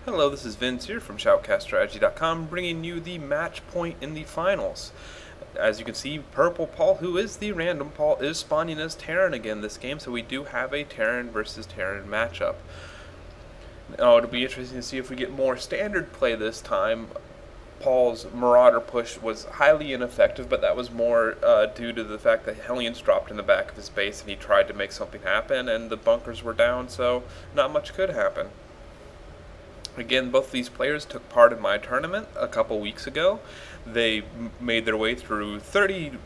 Hello, this is Vince here from shoutcaststrategy.com, bringing you the match point in the finals. As you can see, Purple Paul, who is the random Paul, is spawning as Terran again this game, so we do have a Terran versus Terran matchup. Now, it'll be interesting to see if we get more standard play this time. Paul's Marauder push was highly ineffective, but that was more due to the fact that Hellions dropped in the back of his base and he tried to make something happen, and the bunkers were down, so not much could happen. Again, both these players took part in my tournament a couple weeks ago. They made their way through 30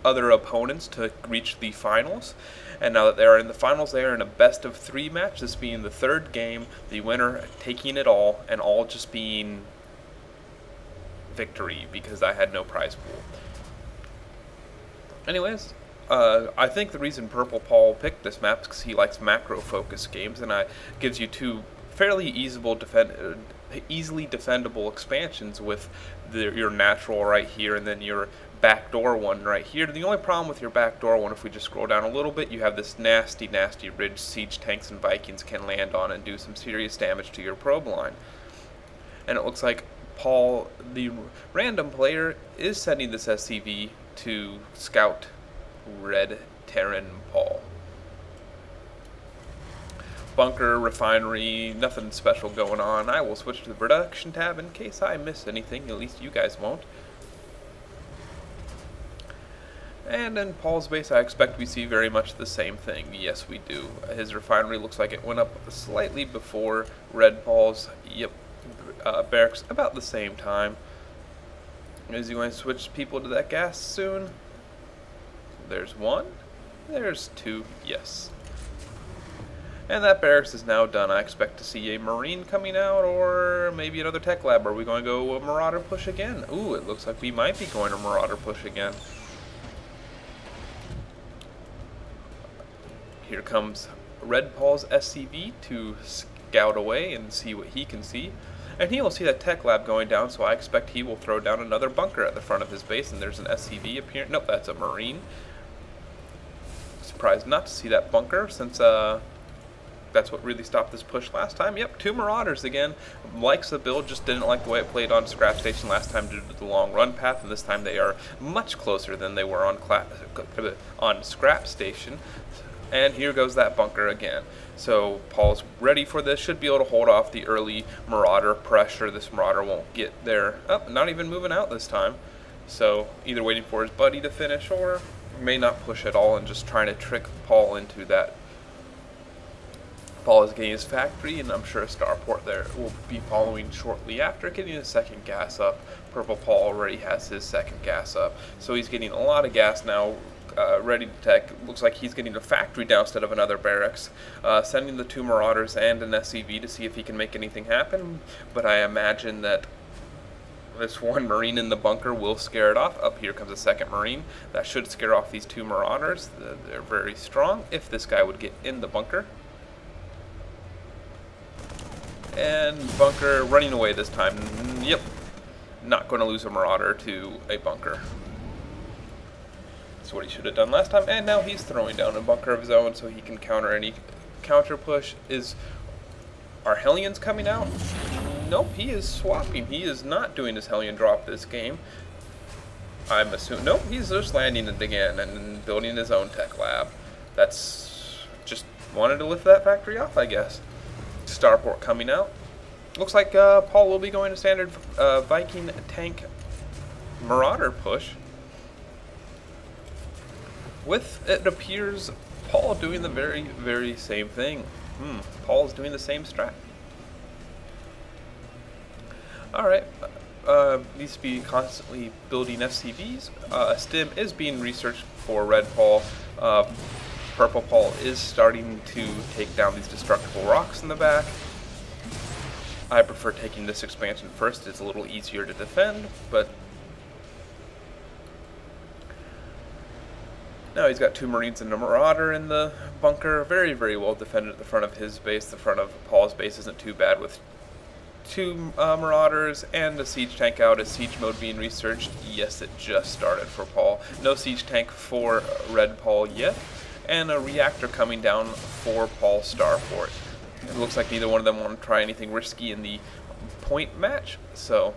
other opponents to reach the finals. And now that they are in the finals, they are in a best-of-3 match, this being the third game, the winner taking it all, and all just being victory, because I had no prize pool. Anyways, I think the reason Purple Paul picked this map is because he likes macro-focused games, and it gives you two fairly easily defendable expansions with your natural right here and then your backdoor one right here. The only problem with your backdoor one, if we just scroll down a little bit, you have this nasty ridge siege tanks and Vikings can land on and do some serious damage to your probe line. And it looks like Paul, the random player, is sending this SCV to scout Red Terran Paul. Bunker, refinery, nothing special going on. I will switch to the production tab in case I miss anything, at least you guys won't. And in Paul's base, I expect we see very much the same thing. Yes, we do. His refinery looks like it went up slightly before Red Paul's. Yep, barracks about the same time. Is he going to switch people to that gas soon? There's one. There's two. Yes. And that barracks is now done. I expect to see a Marine coming out, or maybe another tech lab. Are we going to go a Marauder push again? Ooh, it looks like we might be going a Marauder push again. Here comes Red Paul's SCV to scout away and see what he can see. And he will see that tech lab going down, so I expect he will throw down another bunker at the front of his base, and there's an SCV appearing. Nope, that's a Marine. Surprised not to see that bunker, since that's what really stopped this push last time. Yep, two Marauders again. Likes the build, just didn't like the way it played on Scrap Station last time due to the long run path, and this time they are much closer than they were on Scrap Station. And here goes that bunker again. So Paul's ready for this, should be able to hold off the early Marauder pressure. This Marauder won't get there. Oh, not even moving out this time. So either waiting for his buddy to finish, or may not push at all and just trying to trick Paul into that. Paul is getting his factory, and I'm sure a starport there will be following shortly after, getting his second gas up. Purple Paul already has his second gas up, so he's getting a lot of gas now, ready to tech. Looks like he's getting a factory down instead of another barracks, sending the two Marauders and an SCV to see if he can make anything happen, but I imagine that this one Marine in the bunker will scare it off. Up here comes a second Marine. That should scare off these two Marauders. They're very strong if this guy would get in the bunker. And bunker running away this time. Yep, not going to lose a Marauder to a bunker. That's what he should have done last time. And now he's throwing down a bunker of his own so he can counter any counter push. Are Hellions coming out? Nope, he is swapping. He is not doing his Hellion drop this game. I'm assuming. Nope, he's just landing it again and building his own tech lab. That's just wanted to lift that factory off, I guess. Starport coming out. Looks like Paul will be going to standard Viking tank Marauder push. With, it appears, Paul doing the very same thing. Paul's doing the same strat. Alright, needs to be constantly building SCVs. Stim is being researched for Red Paul. Purple Paul is starting to take down these destructible rocks in the back. I prefer taking this expansion first. It's a little easier to defend, but now he's got two Marines and a Marauder in the bunker. Very well defended at the front of his base. The front of Paul's base isn't too bad with two Marauders and a siege tank out. Is siege mode being researched? Yes, it just started for Paul. No siege tank for Red Paul yet. And a reactor coming down for Paul Starport. It looks like neither one of them want to try anything risky in the point match, so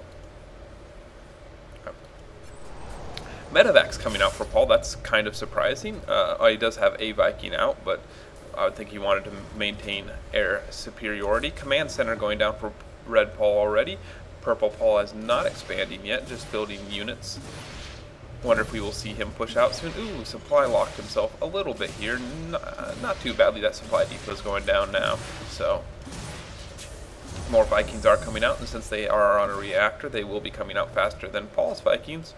Medevac's coming out for Paul. That's kind of surprising. He does have a Viking out, but I would think he wanted to maintain air superiority. Command Center going down for Red Paul already. Purple Paul is not expanding yet, just building units. Wonder if we will see him push out soon. Ooh, supply locked himself a little bit here. Not too badly. That supply depot is going down now. So more Vikings are coming out, and since they are on a reactor, they will be coming out faster than Paul's Vikings.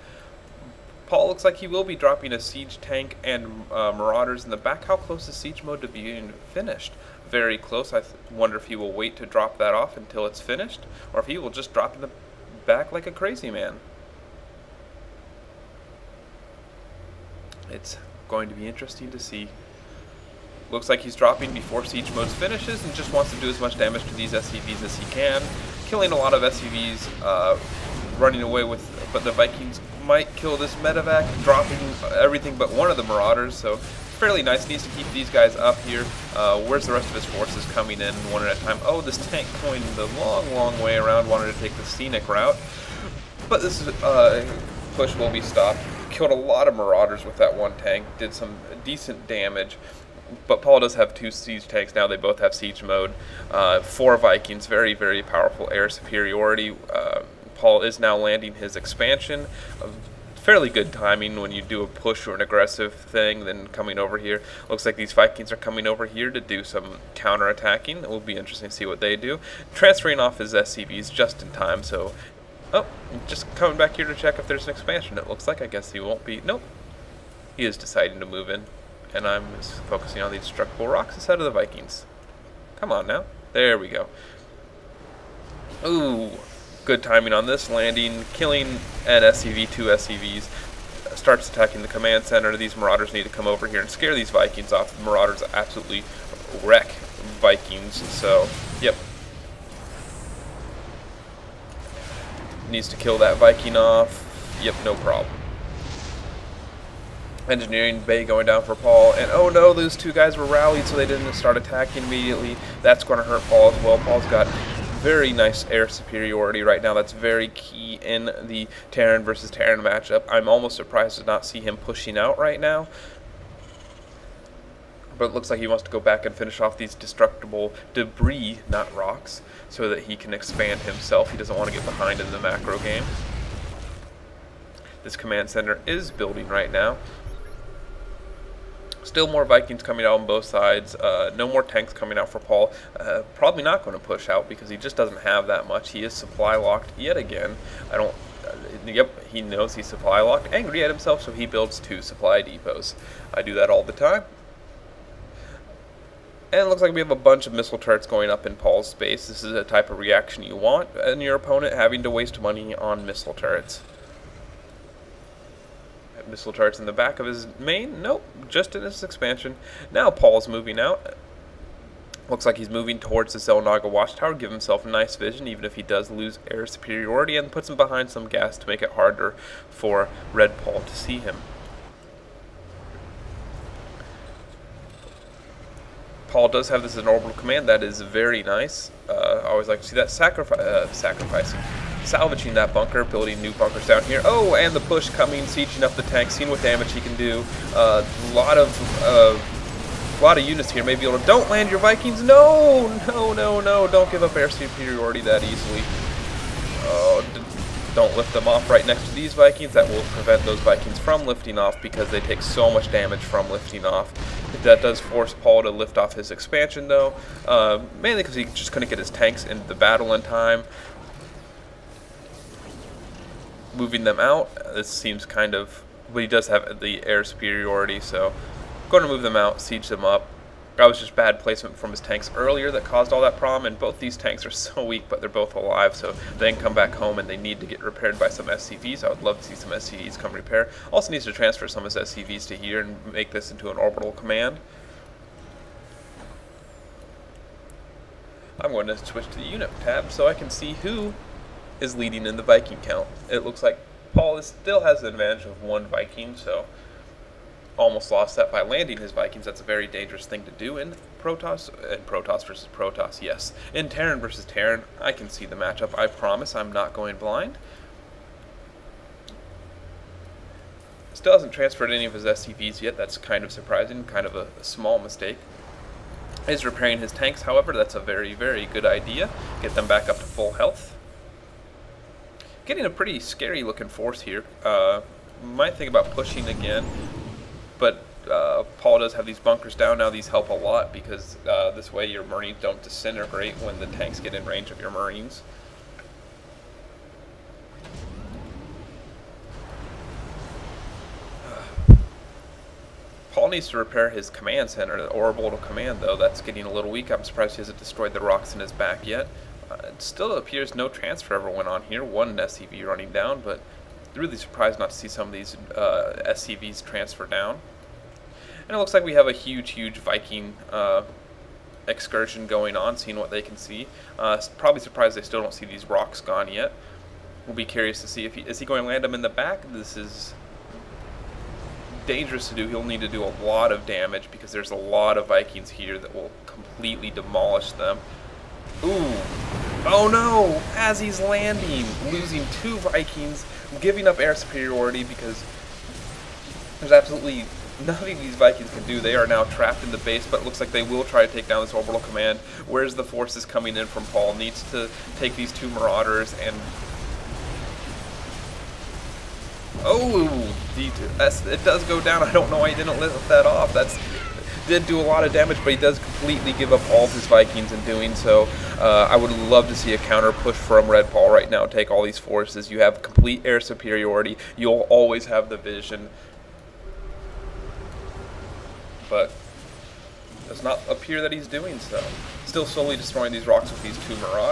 Paul looks like he will be dropping a siege tank and marauders in the back. How close is siege mode to being finished? Very close. I wonder if he will wait to drop that off until it's finished, or if he will just drop in the back like a crazy man. It's going to be interesting to see. Looks like he's dropping before siege mode finishes and just wants to do as much damage to these SCVs as he can. Killing a lot of SCVs, running away with, but the Vikings might kill this medevac, dropping everything but one of the marauders, so fairly nice. Needs to keep these guys up here. Where's the rest of his forces coming in one at a time? Oh, this tank going the long way around, wanted to take the scenic route, but this push will be stopped. Killed a lot of marauders with that one tank, did some decent damage, but Paul does have 2 siege tanks now. They both have siege mode. 4 Vikings, very powerful air superiority. Paul is now landing his expansion. Fairly good timing when you do a push or an aggressive thing, then coming over here. Looks like these Vikings are coming over here to do some counter-attacking. It will be interesting to see what they do. Transferring off his SCVs just in time, so... Oh, just coming back here to check if there's an expansion. It looks like. I guess he won't be. Nope. He is deciding to move in. And I'm just focusing on the destructible rocks instead of the Vikings. Come on now. There we go. Ooh. Good timing on this. Landing, killing an SCV, 2 SCVs. Starts attacking the command center. These marauders need to come over here and scare these Vikings off. The marauders absolutely wreck Vikings. So, yep. Needs to kill that Viking off. Yep, no problem. Engineering bay going down for Paul, and oh no, those 2 guys were rallied, so they didn't start attacking immediately. That's going to hurt Paul as well. Paul's got very nice air superiority right now. That's very key in the Terran versus Terran matchup. I'm almost surprised to not see him pushing out right now. But it looks like he wants to go back and finish off these destructible debris, not rocks, so that he can expand himself. He doesn't want to get behind in the macro game. This command center is building right now. Still more Vikings coming out on both sides. No more tanks coming out for Paul. Probably not going to push out because he just doesn't have that much. He is supply locked yet again. Yep, he knows he's supply locked. Angry at himself, so he builds 2 supply depots. I do that all the time. And it looks like we have a bunch of missile turrets going up in Paul's space. This is a type of reaction you want, and your opponent having to waste money on missile turrets. Missile turrets in the back of his main? Nope, just in his expansion. Now Paul's moving out. Looks like he's moving towards the Zelnaga watchtower, give himself nice vision, even if he does lose air superiority, and puts him behind some gas to make it harder for Red Paul to see him. Paul does have this in orbital command. That is very nice. I always like to see that sacrificing. Salvaging that bunker, building new bunkers down here. Oh, and the push coming, sieging up the tank, seeing what damage he can do. A lot of units here. Maybe able to. Don't land your Vikings. No, don't give up air superiority that easily. Oh, don't lift them off right next to these Vikings. That will prevent those Vikings from lifting off because they take so much damage from lifting off. That does force Paul to lift off his expansion, though, mainly because he just couldn't get his tanks into the battle in time. Moving them out, this seems kind of, but he does have the air superiority, so going to move them out, siege them up. That was just bad placement from his tanks earlier that caused all that problem, and both these tanks are so weak, but they're both alive, so they can come back home and they need to get repaired by some SCVs. I would love to see some SCVs come repair. Also needs to transfer some of his SCVs to here and make this into an orbital command. I'm going to switch to the unit tab so I can see who is leading in the Viking count. It looks like Paul still has the advantage of 1 Viking, so almost lost that by landing his Vikings. That's a very dangerous thing to do in Protoss, and Protoss versus Protoss, yes. In Terran versus Terran, I can see the matchup. I promise I'm not going blind. Still hasn't transferred any of his SCVs yet. That's kind of surprising, kind of a small mistake. He's repairing his tanks, however. That's a very, very good idea. Get them back up to full health. Getting a pretty scary looking force here. Might think about pushing again, but Paul does have these bunkers down now. These help a lot because this way your Marines don't disintegrate when the tanks get in range of your Marines. Paul needs to repair his command center, the orbital command, though. That's getting a little weak. I'm surprised he hasn't destroyed the rocks in his back yet. It still appears no transfer ever went on here. One SCV running down, but really surprised not to see some of these SCVs transfer down. And it looks like we have a huge Viking excursion going on, seeing what they can see. Probably surprised they still don't see these rocks gone yet. We'll be curious to see if is he going to land them in the back. This is dangerous to do. He'll need to do a lot of damage because there's a lot of Vikings here that will completely demolish them. Ooh. Oh no! As he's landing, losing 2 Vikings, giving up air superiority because there's absolutely nothing these Vikings can do. They are now trapped in the base, but it looks like they will try to take down this orbital command. Where's the forces coming in from Paul? Needs to take these 2 Marauders and... Oh! It does go down. I don't know why he didn't lift that off. Did do a lot of damage, but he does completely give up all of his Vikings in doing so. I would love to see a counter push from Red Paul right now. Take all these forces. You have complete air superiority. You'll always have the vision. But it does not appear that he's doing so. Still slowly destroying these rocks with these 2 Marauders.